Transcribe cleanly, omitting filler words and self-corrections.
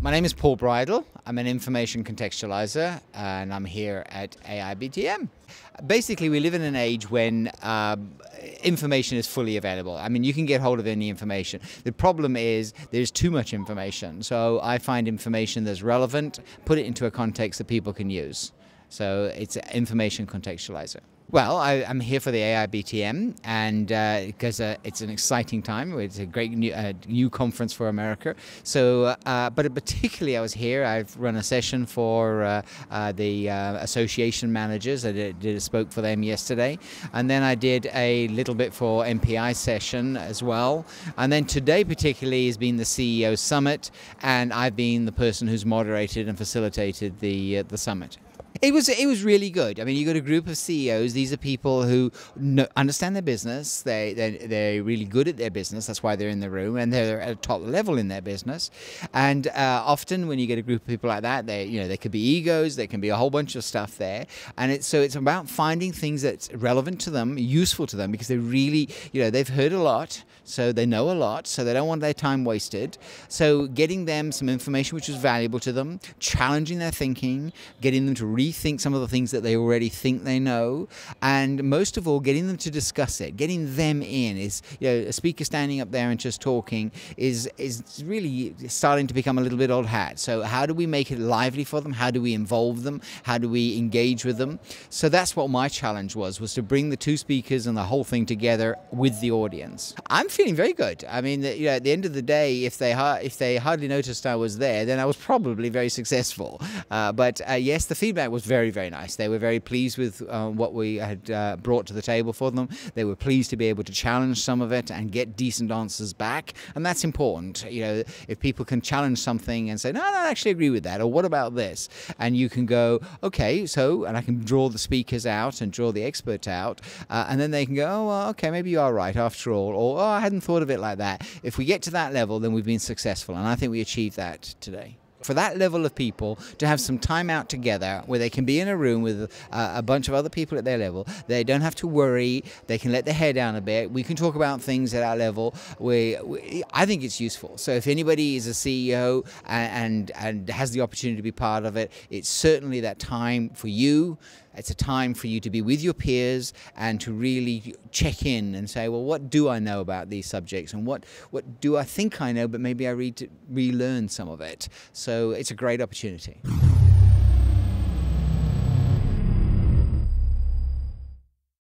My name is Paul Bridle. I'm an information contextualizer and I'm here at AIBTM. Basically, we live in an age when information is fully available. I mean, you can get hold of any information. The problem is there's too much information. So I find information that's relevant, put it into a context that people can use. So it's an information contextualizer. Well, I'm here for the AIBTM, and because it's an exciting time. It's a great new conference for America. So, but particularly I was here. I've run a session for the association managers. Spoke for them yesterday, and then I did a little bit for MPI session as well. And then today particularly has been the CEO Summit, and I've been the person who's moderated and facilitated the summit. It was really good. I mean, you got a group of CEOs. These are people who understand their business. They're really good at their business. That's why they're in the room, and they're at a top level in their business. And often, when you get a group of people like that, there could be egos. There can be a whole bunch of stuff there. And it's about finding things that's relevant to them, useful to them, because they really, they've heard a lot, so they know a lot, so they don't want their time wasted. So getting them some information which is valuable to them, challenging their thinking, getting them to rethink some of the things that they already think they know, and most of all, getting them to discuss it. Getting them in is, a speaker standing up there and just talking is really starting to become a little bit old hat. So how do we make it lively for them? How do we involve them? How do we engage with them? So that's what my challenge was to bring the two speakers and the whole thing together with the audience. I'm feeling very good. I mean, at the end of the day, if they hardly noticed I was there, then I was probably very successful. But yes, the feedback was very, very nice. They were very pleased with what we had brought to the table for them. They were pleased to be able to challenge some of it and get decent answers back, and that's important. If people can challenge something and say, no, I don't actually agree with that, or what about this? And you can go, okay, and I can draw the speakers out and draw the experts out, and then they can go, oh, well, okay, maybe you are right after all, or oh, I hadn't thought of it like that. If we get to that level, then we've been successful, and I think we achieved that today. For that level of people to have some time out together where they can be in a room with a bunch of other people at their level, they don't have to worry, they can let their hair down a bit, we can talk about things at our level. I think it's useful. So if anybody is a CEO and has the opportunity to be part of it, it's certainly that time for you. It's a time for you to be with your peers and to really check in and say, well, what do I know about these subjects, and what do I think I know, but maybe I relearn some of it. So it's a great opportunity.